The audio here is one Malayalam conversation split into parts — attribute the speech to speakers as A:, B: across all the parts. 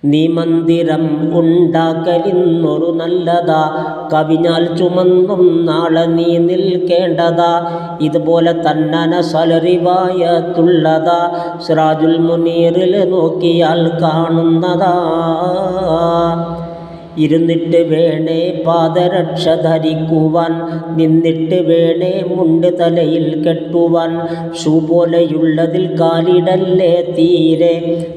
A: നീ മന്ദിരം ഉണ്ടാക്കലിന്നൊരു നല്ലതാ, കവിഞ്ഞാൽ ചുമന്നും നാളെ നീ നിൽക്കേണ്ടതാ. ഇതുപോലെ തന്നന സലറിവായത്തുള്ളതാ, സിറാജുൽ മുനീറിൽ നോക്കിയാൽ കാണുന്നതാ. ഇരുന്നിട്ട് വേണേ പാദരക്ഷ ധരിക്കുവാൻ, നിന്നിട്ട് വേണേ മുണ്ട് തലയിൽ കെട്ടുവാൻ. ഷൂ പോലെയുള്ളതിൽ കാലിടല്ലേ തീരെ,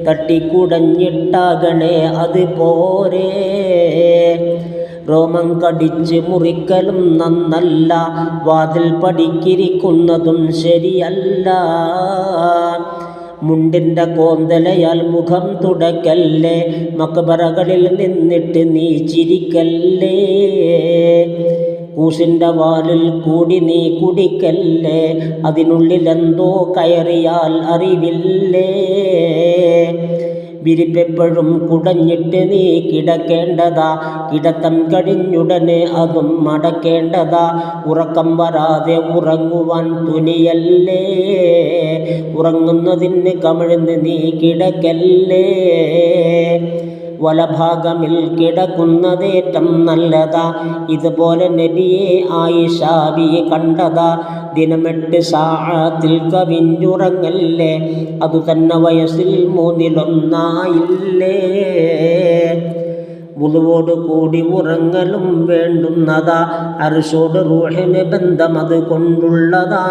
A: തട്ടിക്കുടഞ്ഞിട്ടാകണേ അത് പോരേ. രോമം കടിച്ച് മുറിക്കലും നന്നല്ല, വാതിൽ പടിക്കിരിക്കുന്നതും ശരിയല്ല. മുണ്ടിൻ്റെ കോന്തലയാൽ മുഖം തുടക്കല്ലേ, മക്ബറകളിൽ നിന്നിട്ട് നീ ചിരിക്കല്ലേ. കൂസിൻ്റെ വാലിൽ കൂടി നീ കുടിക്കല്ലേ, അതിനുള്ളിലെന്തോ കയറിയാൽ അറിവില്ലേ. വിരിപ്പെപ്പോഴും കുടഞ്ഞിട്ട് നീ കിടക്കേണ്ടതാ, കിടത്തം കഴിഞ്ഞുടനെ അതും മടക്കേണ്ടതാ. ഉറക്കം വരാതെ ഉറങ്ങുവാൻ തുനിയല്ലേ, ഉറങ്ങുന്നതിന് കമിഴ്ന്ന് നീ കിടക്കല്ലേ. വലഭാഗമിൽ കിടക്കുന്നതേറ്റം നല്ലതാ, ഇതുപോലെ നബിയെ ആയിഷ ബീവി കണ്ടതാ. ദിനം 8 സാഅത്തിൽ കവിഞ്ഞുറങ്ങല്ലേ, അതുതന്നെ വയസ്സിൽ 1/3 വുളുവോട് കൂടി ഉറങ്ങലും വേണ്ടുന്നതാ, അർശോട് റൂഹിന് ബന്ധം അത് കൊണ്ടുള്ളതാ.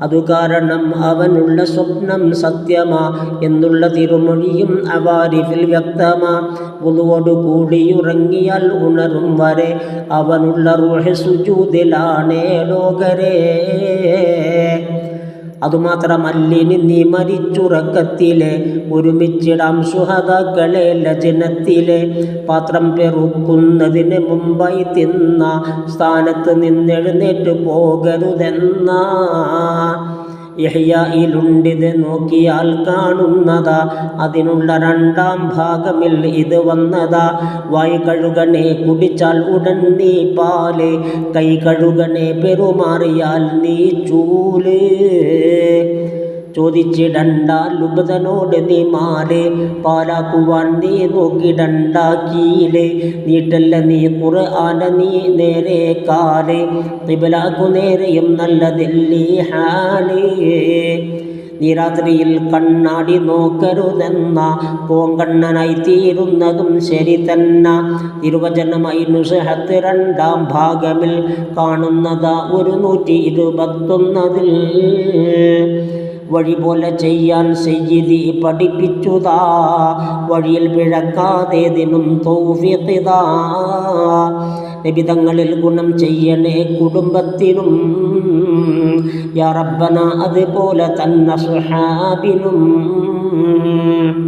A: അതു കാരണം അവനുള്ള സ്വപ്നം സത്യമാ എന്നുള്ള തിരുമൊഴിയും അവാരിഫിൽ വ്യക്തമാ. വുളുവോട് കൂടിയുറങ്ങിയാൽ ഉണരും വരെ അവനുള്ള റൂഹ് സുജൂദിലാണേ ലോകരേ. അതുമാത്രമല്ലിനി നീ മരിച്ചുറക്കത്തിലെ ഒരുമിച്ചിടാം ശുഹദാക്കളെ ലജ്നത്തിലെ. പാത്രം പെറുക്കുന്നതിന് മുമ്പായി തിന്ന സ്ഥാനത്ത് നിന്നെഴുന്നേറ്റ് പോകരുതെന്ന. ഇഹ്യായിലുണ്ടിത് നോക്കിയാൽ കാണുന്നതാ, അതിനുള്ള 2ാം ഭാഗമിൽ ഇത് വന്നതാ. വായ് കഴുകണേ കുടിച്ചാൽ ഉടൻ നീ പാല്, കൈ കഴുകണേ പെരുമാറിയാൽ നീ ചൂല്. ചോദിച്ചിടണ്ട ലുബ്ധനോട് നീ മാല്, പാലാക്കുവാൻ നീ നോക്കിടണ്ടാക്കീല്. നീട്ടല്ല നീ ഖുർആന നീ നേരെ കാല്, ഖിബ്ലക്കു നേരെയും നല്ലതല്ലീ ഹാല്. നീ രാത്രിയിൽ കണ്ണാടി നോക്കരുതെന്ന, പോങ്കണ്ണനായി തീരുന്നതും ശരി തന്നെ. നിർവചനമായി നുസ്ഹത്ത് 2ാം ഭാഗമിൽ കാണുന്നതാ 121. വഴി പോലെ ചെയ്യാൻ സയ്യിദി പഠിപ്പിച്ചുതാ, വഴിയിൽ പിഴക്കാതേതിനും തൗഫീഖിതാ. നബിതങ്ങളിൽ ഗുണം ചെയ്യണേ കുടുംബത്തിനും, യാ റബ്ബന അതുപോലെ തന്നെ സ്വഹാബിനും.